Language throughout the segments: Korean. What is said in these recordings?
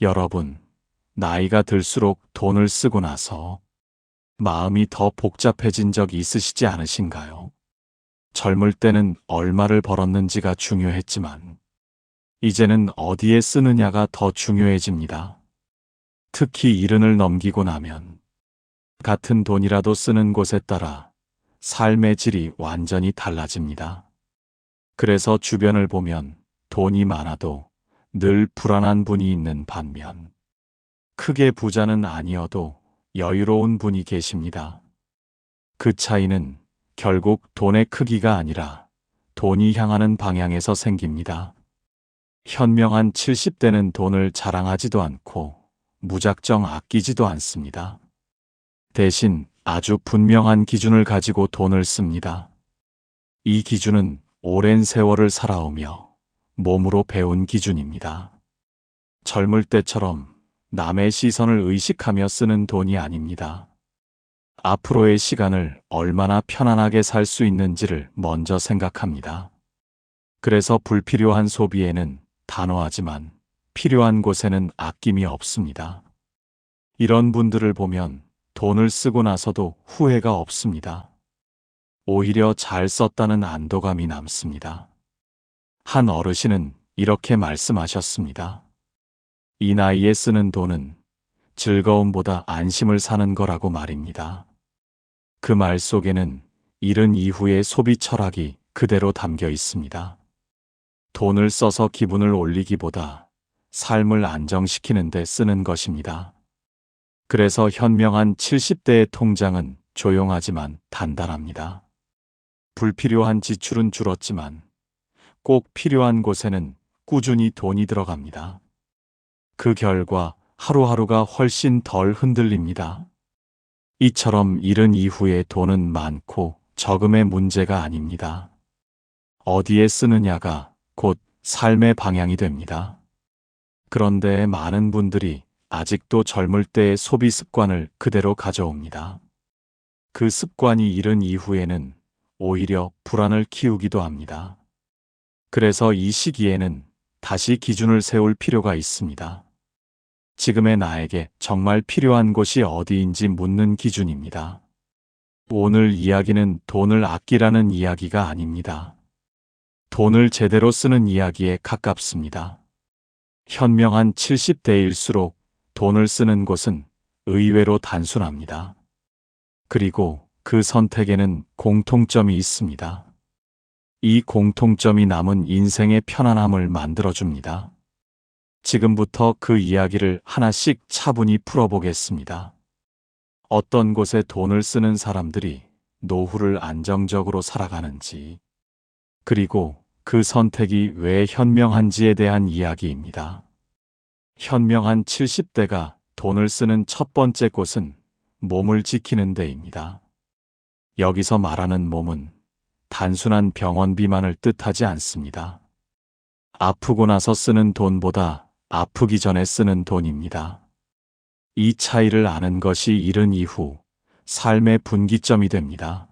여러분, 나이가 들수록 돈을 쓰고 나서 마음이 더 복잡해진 적 있으시지 않으신가요? 젊을 때는 얼마를 벌었는지가 중요했지만, 이제는 어디에 쓰느냐가 더 중요해집니다. 특히 이른을 넘기고 나면, 같은 돈이라도 쓰는 곳에 따라 삶의 질이 완전히 달라집니다. 그래서 주변을 보면 돈이 많아도 늘 불안한 분이 있는 반면, 크게 부자는 아니어도 여유로운 분이 계십니다. 그 차이는 결국 돈의 크기가 아니라 돈이 향하는 방향에서 생깁니다. 현명한 70대는 돈을 자랑하지도 않고 무작정 아끼지도 않습니다. 대신 아주 분명한 기준을 가지고 돈을 씁니다. 이 기준은 오랜 세월을 살아오며 몸으로 배운 기준입니다. 젊을 때처럼 남의 시선을 의식하며 쓰는 돈이 아닙니다. 앞으로의 시간을 얼마나 편안하게 살 수 있는지를 먼저 생각합니다. 그래서 불필요한 소비에는 단호하지만 필요한 곳에는 아낌이 없습니다. 이런 분들을 보면 돈을 쓰고 나서도 후회가 없습니다. 오히려 잘 썼다는 안도감이 남습니다. 한 어르신은 이렇게 말씀하셨습니다. 이 나이에 쓰는 돈은 즐거움보다 안심을 사는 거라고 말입니다. 그 말 속에는 이른 이후의 소비 철학이 그대로 담겨 있습니다. 돈을 써서 기분을 올리기보다 삶을 안정시키는 데 쓰는 것입니다. 그래서 현명한 70대의 통장은 조용하지만 단단합니다. 불필요한 지출은 줄었지만 꼭 필요한 곳에는 꾸준히 돈이 들어갑니다. 그 결과 하루하루가 훨씬 덜 흔들립니다. 이처럼 이른 이후에 돈은 많고 적음의 문제가 아닙니다. 어디에 쓰느냐가 곧 삶의 방향이 됩니다. 그런데 많은 분들이 아직도 젊을 때의 소비 습관을 그대로 가져옵니다. 그 습관이 이른 이후에는 오히려 불안을 키우기도 합니다. 그래서 이 시기에는 다시 기준을 세울 필요가 있습니다. 지금의 나에게 정말 필요한 곳이 어디인지 묻는 기준입니다. 오늘 이야기는 돈을 아끼라는 이야기가 아닙니다. 돈을 제대로 쓰는 이야기에 가깝습니다. 현명한 70대일수록 돈을 쓰는 곳은 의외로 단순합니다. 그리고 그 선택에는 공통점이 있습니다. 이 공통점이 남은 인생의 편안함을 만들어줍니다. 지금부터 그 이야기를 하나씩 차분히 풀어보겠습니다. 어떤 곳에 돈을 쓰는 사람들이 노후를 안정적으로 살아가는지, 그리고 그 선택이 왜 현명한지에 대한 이야기입니다. 현명한 70대가 돈을 쓰는 첫 번째 곳은 몸을 지키는 데입니다. 여기서 말하는 몸은 단순한 병원비만을 뜻하지 않습니다. 아프고 나서 쓰는 돈보다 아프기 전에 쓰는 돈입니다. 이 차이를 아는 것이 이른 이후 삶의 분기점이 됩니다.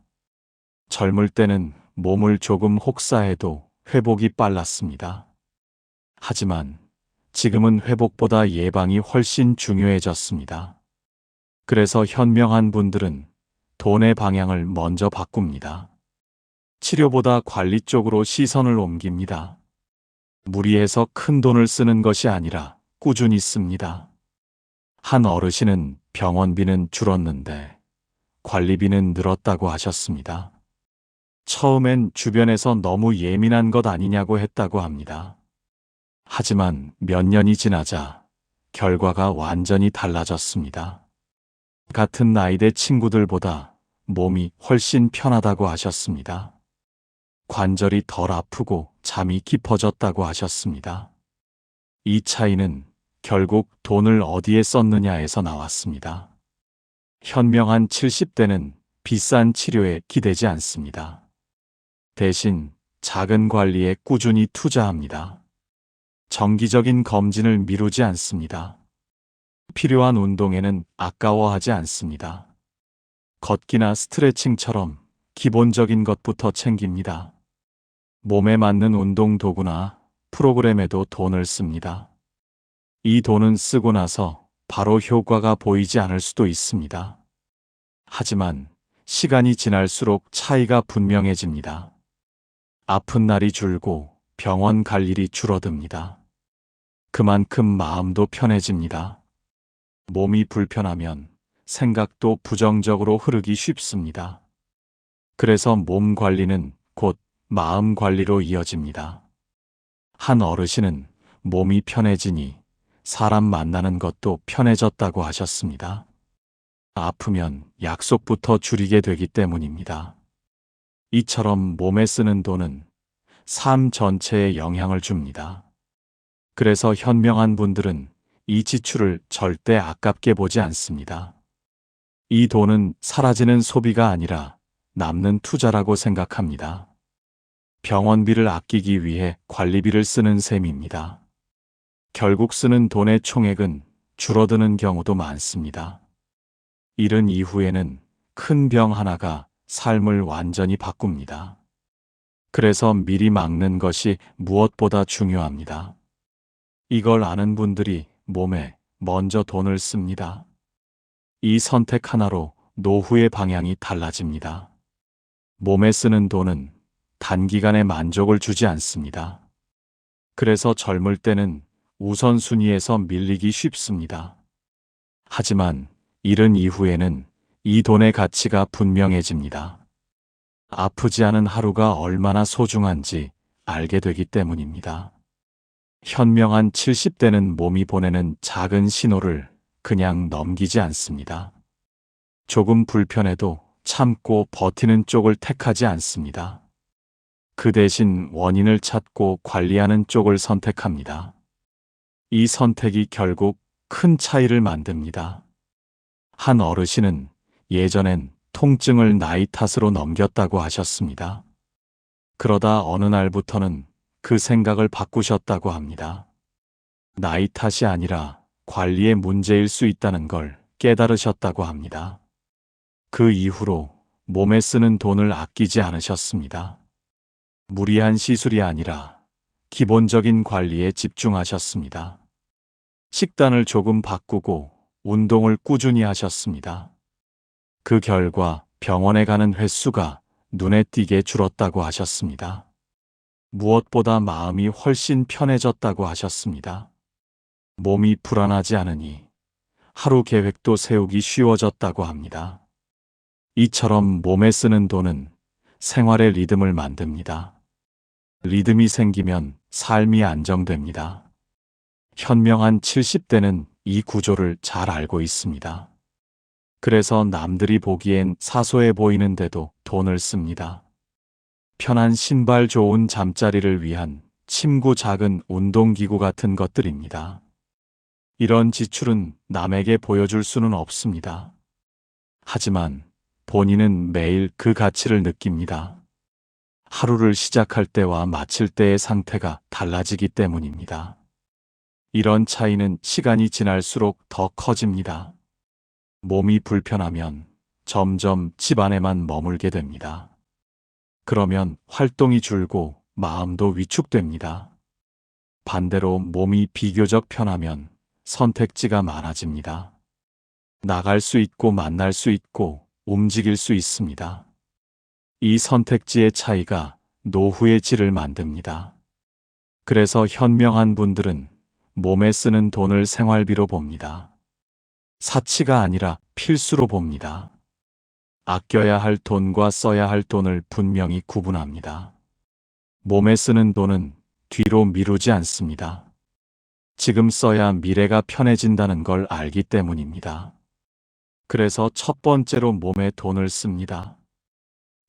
젊을 때는 몸을 조금 혹사해도 회복이 빨랐습니다. 하지만 지금은 회복보다 예방이 훨씬 중요해졌습니다. 그래서 현명한 분들은 돈의 방향을 먼저 바꿉니다. 치료보다 관리 쪽으로 시선을 옮깁니다. 무리해서 큰 돈을 쓰는 것이 아니라 꾸준히 씁니다. 한 어르신은 병원비는 줄었는데 관리비는 늘었다고 하셨습니다. 처음엔 주변에서 너무 예민한 것 아니냐고 했다고 합니다. 하지만 몇 년이 지나자 결과가 완전히 달라졌습니다. 같은 나이대 친구들보다 몸이 훨씬 편하다고 하셨습니다. 관절이 덜 아프고 잠이 깊어졌다고 하셨습니다. 이 차이는 결국 돈을 어디에 썼느냐에서 나왔습니다. 현명한 70대는 비싼 치료에 기대지 않습니다. 대신 작은 관리에 꾸준히 투자합니다. 정기적인 검진을 미루지 않습니다. 필요한 운동에는 아까워하지 않습니다. 걷기나 스트레칭처럼 기본적인 것부터 챙깁니다. 몸에 맞는 운동 도구나 프로그램에도 돈을 씁니다. 이 돈은 쓰고 나서 바로 효과가 보이지 않을 수도 있습니다. 하지만 시간이 지날수록 차이가 분명해집니다. 아픈 날이 줄고 병원 갈 일이 줄어듭니다. 그만큼 마음도 편해집니다. 몸이 불편하면 생각도 부정적으로 흐르기 쉽습니다. 그래서 몸 관리는 곧 마음 관리로 이어집니다. 한 어르신은 몸이 편해지니 사람 만나는 것도 편해졌다고 하셨습니다. 아프면 약속부터 줄이게 되기 때문입니다. 이처럼 몸에 쓰는 돈은 삶 전체에 영향을 줍니다. 그래서 현명한 분들은 이 지출을 절대 아깝게 보지 않습니다. 이 돈은 사라지는 소비가 아니라 남는 투자라고 생각합니다. 병원비를 아끼기 위해 관리비를 쓰는 셈입니다. 결국 쓰는 돈의 총액은 줄어드는 경우도 많습니다. 이른 이후에는 큰 병 하나가 삶을 완전히 바꿉니다. 그래서 미리 막는 것이 무엇보다 중요합니다. 이걸 아는 분들이 몸에 먼저 돈을 씁니다. 이 선택 하나로 노후의 방향이 달라집니다. 몸에 쓰는 돈은 단기간에 만족을 주지 않습니다. 그래서 젊을 때는 우선순위에서 밀리기 쉽습니다. 하지만 이른 이후에는 이 돈의 가치가 분명해집니다. 아프지 않은 하루가 얼마나 소중한지 알게 되기 때문입니다. 현명한 70대는 몸이 보내는 작은 신호를 그냥 넘기지 않습니다. 조금 불편해도 참고 버티는 쪽을 택하지 않습니다. 그 대신 원인을 찾고 관리하는 쪽을 선택합니다. 이 선택이 결국 큰 차이를 만듭니다. 한 어르신은 예전엔 통증을 나이 탓으로 넘겼다고 하셨습니다. 그러다 어느 날부터는 그 생각을 바꾸셨다고 합니다. 나이 탓이 아니라 관리의 문제일 수 있다는 걸 깨달으셨다고 합니다. 그 이후로 몸에 쓰는 돈을 아끼지 않으셨습니다. 무리한 시술이 아니라 기본적인 관리에 집중하셨습니다. 식단을 조금 바꾸고 운동을 꾸준히 하셨습니다. 그 결과 병원에 가는 횟수가 눈에 띄게 줄었다고 하셨습니다. 무엇보다 마음이 훨씬 편해졌다고 하셨습니다. 몸이 불안하지 않으니 하루 계획도 세우기 쉬워졌다고 합니다. 이처럼 몸에 쓰는 돈은 생활의 리듬을 만듭니다. 리듬이 생기면 삶이 안정됩니다. 현명한 70대는 이 구조를 잘 알고 있습니다. 그래서 남들이 보기엔 사소해 보이는데도 돈을 씁니다. 편한 신발, 좋은 잠자리를 위한 침구, 작은 운동기구 같은 것들입니다. 이런 지출은 남에게 보여줄 수는 없습니다. 하지만 본인은 매일 그 가치를 느낍니다. 하루를 시작할 때와 마칠 때의 상태가 달라지기 때문입니다. 이런 차이는 시간이 지날수록 더 커집니다. 몸이 불편하면 점점 집 안에만 머물게 됩니다. 그러면 활동이 줄고 마음도 위축됩니다. 반대로 몸이 비교적 편하면 선택지가 많아집니다. 나갈 수 있고 만날 수 있고 움직일 수 있습니다. 이 선택지의 차이가 노후의 질을 만듭니다. 그래서 현명한 분들은 몸에 쓰는 돈을 생활비로 봅니다. 사치가 아니라 필수로 봅니다. 아껴야 할 돈과 써야 할 돈을 분명히 구분합니다. 몸에 쓰는 돈은 뒤로 미루지 않습니다. 지금 써야 미래가 편해진다는 걸 알기 때문입니다. 그래서 첫 번째로 몸에 돈을 씁니다.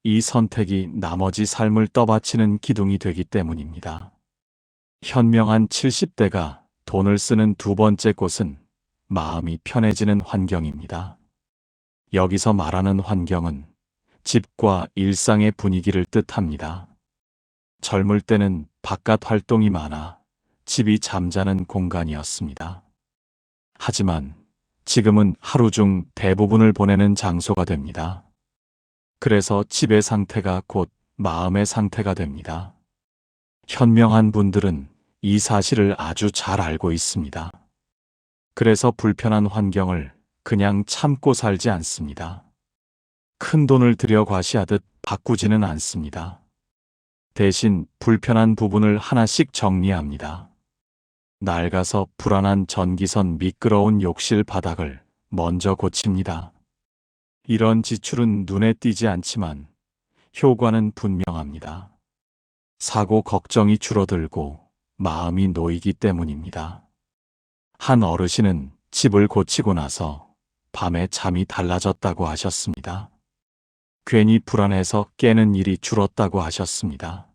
이 선택이 나머지 삶을 떠받치는 기둥이 되기 때문입니다. 현명한 70대가 돈을 쓰는 두 번째 곳은 마음이 편해지는 환경입니다. 여기서 말하는 환경은 집과 일상의 분위기를 뜻합니다. 젊을 때는 바깥 활동이 많아 집이 잠자는 공간이었습니다. 하지만 지금은 하루 중 대부분을 보내는 장소가 됩니다. 그래서 집의 상태가 곧 마음의 상태가 됩니다. 현명한 분들은 이 사실을 아주 잘 알고 있습니다. 그래서 불편한 환경을 그냥 참고 살지 않습니다. 큰 돈을 들여 과시하듯 바꾸지는 않습니다. 대신 불편한 부분을 하나씩 정리합니다. 낡아서 불안한 전기선, 미끄러운 욕실 바닥을 먼저 고칩니다. 이런 지출은 눈에 띄지 않지만 효과는 분명합니다. 사고 걱정이 줄어들고 마음이 놓이기 때문입니다. 한 어르신은 집을 고치고 나서 밤에 잠이 달라졌다고 하셨습니다. 괜히 불안해서 깨는 일이 줄었다고 하셨습니다.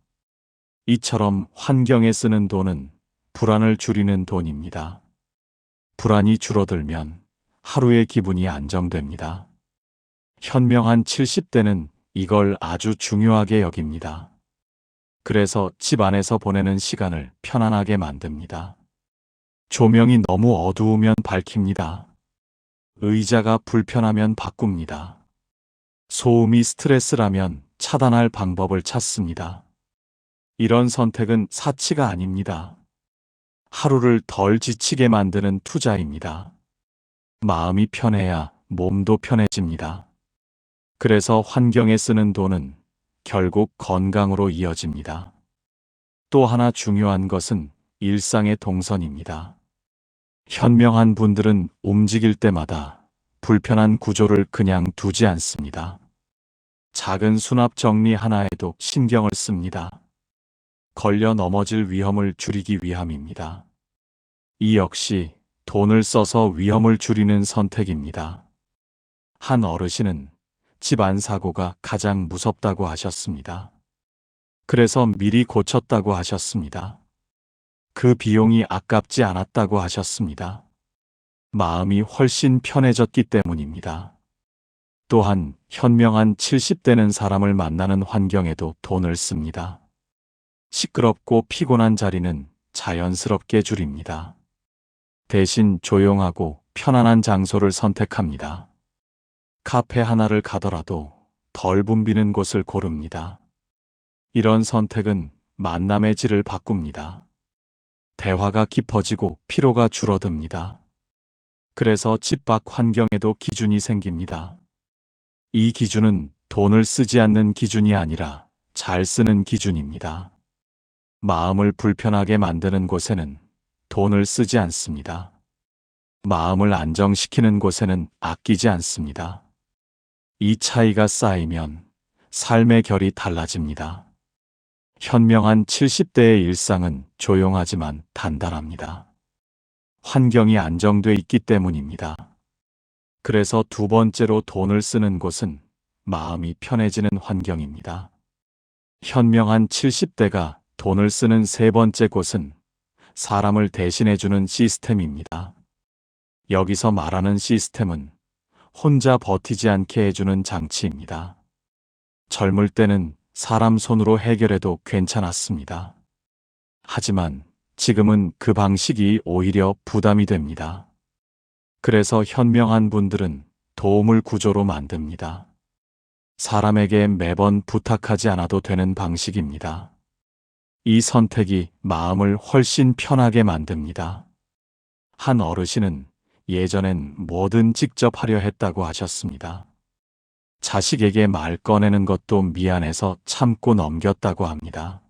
이처럼 환경에 쓰는 돈은 불안을 줄이는 돈입니다. 불안이 줄어들면 하루의 기분이 안정됩니다. 현명한 70대는 이걸 아주 중요하게 여깁니다. 그래서 집 안에서 보내는 시간을 편안하게 만듭니다. 조명이 너무 어두우면 밝힙니다. 의자가 불편하면 바꿉니다. 소음이 스트레스라면 차단할 방법을 찾습니다. 이런 선택은 사치가 아닙니다. 하루를 덜 지치게 만드는 투자입니다. 마음이 편해야 몸도 편해집니다. 그래서 환경에 쓰는 돈은 결국 건강으로 이어집니다. 또 하나 중요한 것은 일상의 동선입니다. 현명한 분들은 움직일 때마다 불편한 구조를 그냥 두지 않습니다. 작은 수납 정리 하나에도 신경을 씁니다. 걸려 넘어질 위험을 줄이기 위함입니다. 이 역시 돈을 써서 위험을 줄이는 선택입니다. 한 어르신은 집안 사고가 가장 무섭다고 하셨습니다. 그래서 미리 고쳤다고 하셨습니다. 그 비용이 아깝지 않았다고 하셨습니다. 마음이 훨씬 편해졌기 때문입니다. 또한 현명한 70대는 사람을 만나는 환경에도 돈을 씁니다. 시끄럽고 피곤한 자리는 자연스럽게 줄입니다. 대신 조용하고 편안한 장소를 선택합니다. 카페 하나를 가더라도 덜 붐비는 곳을 고릅니다. 이런 선택은 만남의 질을 바꿉니다. 대화가 깊어지고 피로가 줄어듭니다. 그래서 집 밖 환경에도 기준이 생깁니다. 이 기준은 돈을 쓰지 않는 기준이 아니라 잘 쓰는 기준입니다. 마음을 불편하게 만드는 곳에는 돈을 쓰지 않습니다. 마음을 안정시키는 곳에는 아끼지 않습니다. 이 차이가 쌓이면 삶의 결이 달라집니다. 현명한 70대의 일상은 조용하지만 단단합니다. 환경이 안정돼 있기 때문입니다. 그래서 두 번째로 돈을 쓰는 곳은 마음이 편해지는 환경입니다. 현명한 70대가 돈을 쓰는 세 번째 곳은 사람을 대신해주는 시스템입니다. 여기서 말하는 시스템은 혼자 버티지 않게 해주는 장치입니다. 젊을 때는 사람 손으로 해결해도 괜찮았습니다. 하지만 지금은 그 방식이 오히려 부담이 됩니다. 그래서 현명한 분들은 도움을 구조로 만듭니다. 사람에게 매번 부탁하지 않아도 되는 방식입니다. 이 선택이 마음을 훨씬 편하게 만듭니다. 한 어르신은 예전엔 뭐든 직접 하려 했다고 하셨습니다. 자식에게 말 꺼내는 것도 미안해서 참고 넘겼다고 합니다.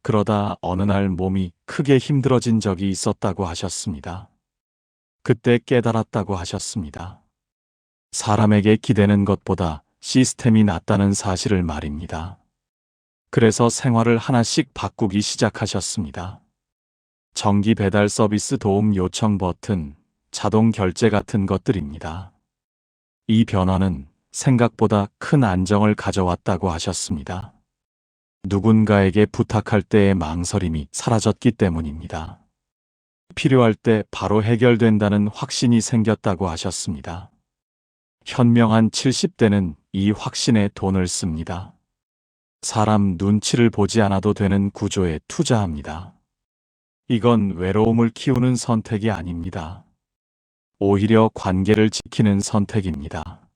그러다 어느 날 몸이 크게 힘들어진 적이 있었다고 하셨습니다. 그때 깨달았다고 하셨습니다. 사람에게 기대는 것보다 시스템이 낫다는 사실을 말입니다. 그래서 생활을 하나씩 바꾸기 시작하셨습니다. 정기 배달 서비스 도움 요청 버튼, 자동 결제 같은 것들입니다. 이 변화는 생각보다 큰 안정을 가져왔다고 하셨습니다. 누군가에게 부탁할 때의 망설임이 사라졌기 때문입니다. 필요할 때 바로 해결된다는 확신이 생겼다고 하셨습니다. 현명한 70대는 이 확신에 돈을 씁니다. 사람 눈치를 보지 않아도 되는 구조에 투자합니다. 이건 외로움을 키우는 선택이 아닙니다. 오히려 관계를 지키는 선택입니다.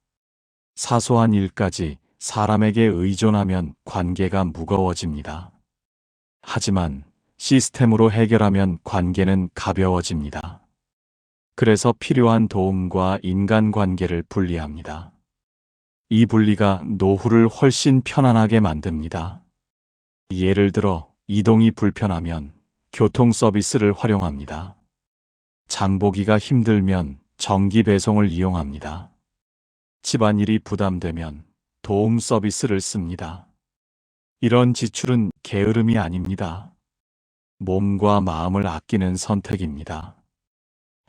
사소한 일까지 사람에게 의존하면 관계가 무거워집니다. 하지만 시스템으로 해결하면 관계는 가벼워집니다. 그래서 필요한 도움과 인간관계를 분리합니다. 이 분리가 노후를 훨씬 편안하게 만듭니다. 예를 들어 이동이 불편하면 교통 서비스를 활용합니다. 장보기가 힘들면 정기 배송을 이용합니다. 집안일이 부담되면 도움 서비스를 씁니다. 이런 지출은 게으름이 아닙니다. 몸과 마음을 아끼는 선택입니다.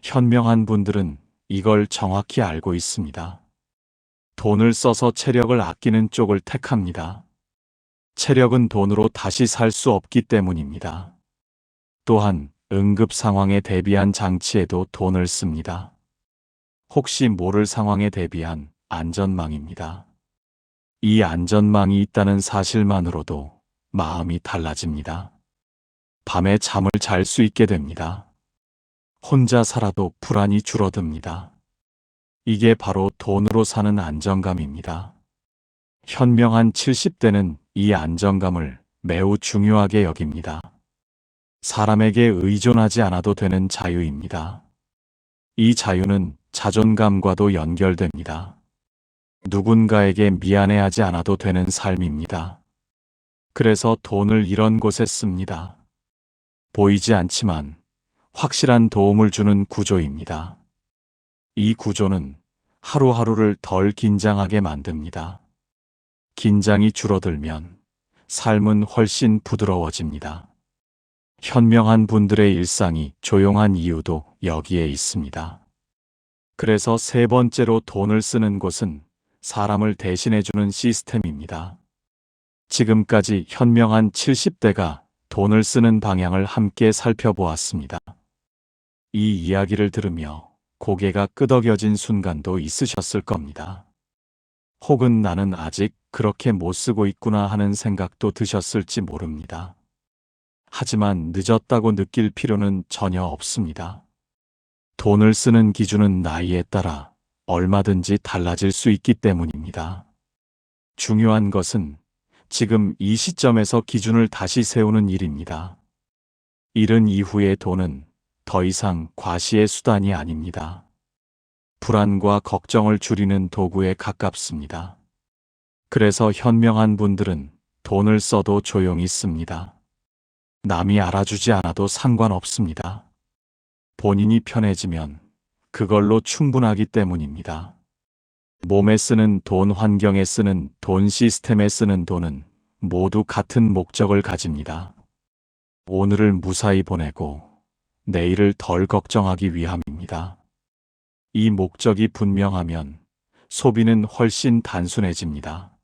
현명한 분들은 이걸 정확히 알고 있습니다. 돈을 써서 체력을 아끼는 쪽을 택합니다. 체력은 돈으로 다시 살 수 없기 때문입니다. 또한 응급 상황에 대비한 장치에도 돈을 씁니다. 혹시 모를 상황에 대비한 안전망입니다. 이 안전망이 있다는 사실만으로도 마음이 달라집니다. 밤에 잠을 잘 수 있게 됩니다. 혼자 살아도 불안이 줄어듭니다. 이게 바로 돈으로 사는 안정감입니다. 현명한 70대는 이 안정감을 매우 중요하게 여깁니다. 사람에게 의존하지 않아도 되는 자유입니다. 이 자유는 자존감과도 연결됩니다. 누군가에게 미안해하지 않아도 되는 삶입니다. 그래서 돈을 이런 곳에 씁니다. 보이지 않지만 확실한 도움을 주는 구조입니다. 이 구조는 하루하루를 덜 긴장하게 만듭니다. 긴장이 줄어들면 삶은 훨씬 부드러워집니다. 현명한 분들의 일상이 조용한 이유도 여기에 있습니다. 그래서 세 번째로 돈을 쓰는 곳은 사람을 대신해주는 시스템입니다. 지금까지 현명한 70대가 돈을 쓰는 방향을 함께 살펴보았습니다. 이 이야기를 들으며 고개가 끄덕여진 순간도 있으셨을 겁니다. 혹은 나는 아직 그렇게 못 쓰고 있구나 하는 생각도 드셨을지 모릅니다. 하지만 늦었다고 느낄 필요는 전혀 없습니다. 돈을 쓰는 기준은 나이에 따라 얼마든지 달라질 수 있기 때문입니다. 중요한 것은 지금 이 시점에서 기준을 다시 세우는 일입니다. 잃은 이후의 돈은 더 이상 과시의 수단이 아닙니다. 불안과 걱정을 줄이는 도구에 가깝습니다. 그래서 현명한 분들은 돈을 써도 조용히 씁니다. 남이 알아주지 않아도 상관없습니다. 본인이 편해지면 그걸로 충분하기 때문입니다. 몸에 쓰는 돈, 환경에 쓰는 돈, 시스템에 쓰는 돈은 모두 같은 목적을 가집니다. 오늘을 무사히 보내고 내일을 덜 걱정하기 위함입니다. 이 목적이 분명하면 소비는 훨씬 단순해집니다.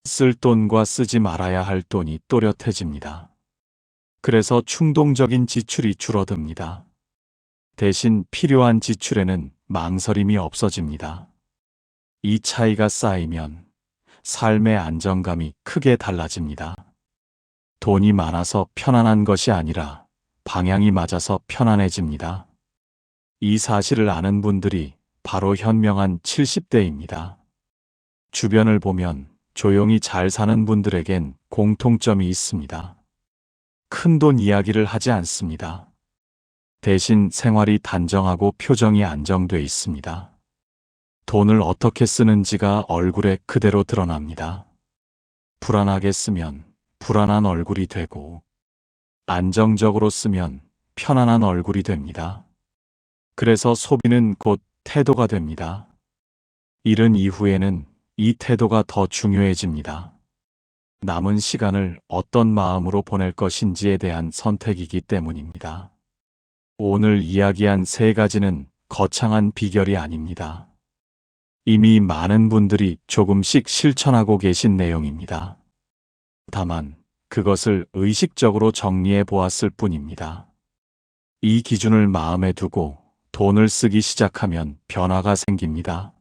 쓸 돈과 쓰지 말아야 할 돈이 또렷해집니다. 그래서 충동적인 지출이 줄어듭니다. 대신 필요한 지출에는 망설임이 없어집니다. 이 차이가 쌓이면 삶의 안정감이 크게 달라집니다. 돈이 많아서 편안한 것이 아니라 방향이 맞아서 편안해집니다. 이 사실을 아는 분들이 바로 현명한 70대입니다. 주변을 보면 조용히 잘 사는 분들에겐 공통점이 있습니다. 큰돈 이야기를 하지 않습니다. 대신 생활이 단정하고 표정이 안정돼 있습니다. 돈을 어떻게 쓰는지가 얼굴에 그대로 드러납니다. 불안하게 쓰면 불안한 얼굴이 되고, 안정적으로 쓰면 편안한 얼굴이 됩니다. 그래서 소비는 곧 태도가 됩니다. 잃은 이후에는 이 태도가 더 중요해집니다. 남은 시간을 어떤 마음으로 보낼 것인지에 대한 선택이기 때문입니다. 오늘 이야기한 세 가지는 거창한 비결이 아닙니다. 이미 많은 분들이 조금씩 실천하고 계신 내용입니다. 다만 그것을 의식적으로 정리해 보았을 뿐입니다. 이 기준을 마음에 두고 돈을 쓰기 시작하면 변화가 생깁니다.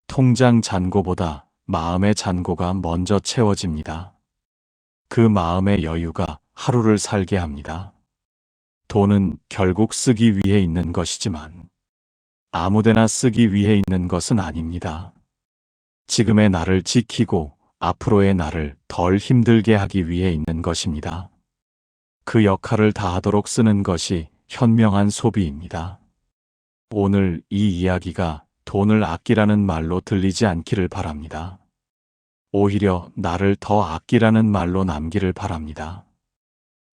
통장 잔고보다 마음의 잔고가 먼저 채워집니다. 그 마음의 여유가 하루를 살게 합니다. 돈은 결국 쓰기 위해 있는 것이지만 아무데나 쓰기 위해 있는 것은 아닙니다. 지금의 나를 지키고 앞으로의 나를 덜 힘들게 하기 위해 있는 것입니다. 그 역할을 다하도록 쓰는 것이 현명한 소비입니다. 오늘 이 이야기가 돈을 아끼라는 말로 들리지 않기를 바랍니다. 오히려 나를 더 아끼라는 말로 남기를 바랍니다.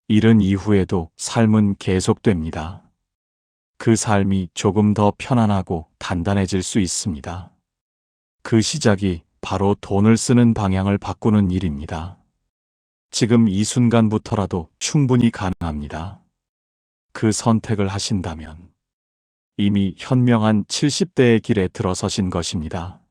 잃은 이후에도 삶은 계속됩니다. 그 삶이 조금 더 편안하고 단단해질 수 있습니다. 그 시작이 바로 돈을 쓰는 방향을 바꾸는 일입니다. 지금 이 순간부터라도 충분히 가능합니다. 그 선택을 하신다면 이미 현명한 70대의 길에 들어서신 것입니다.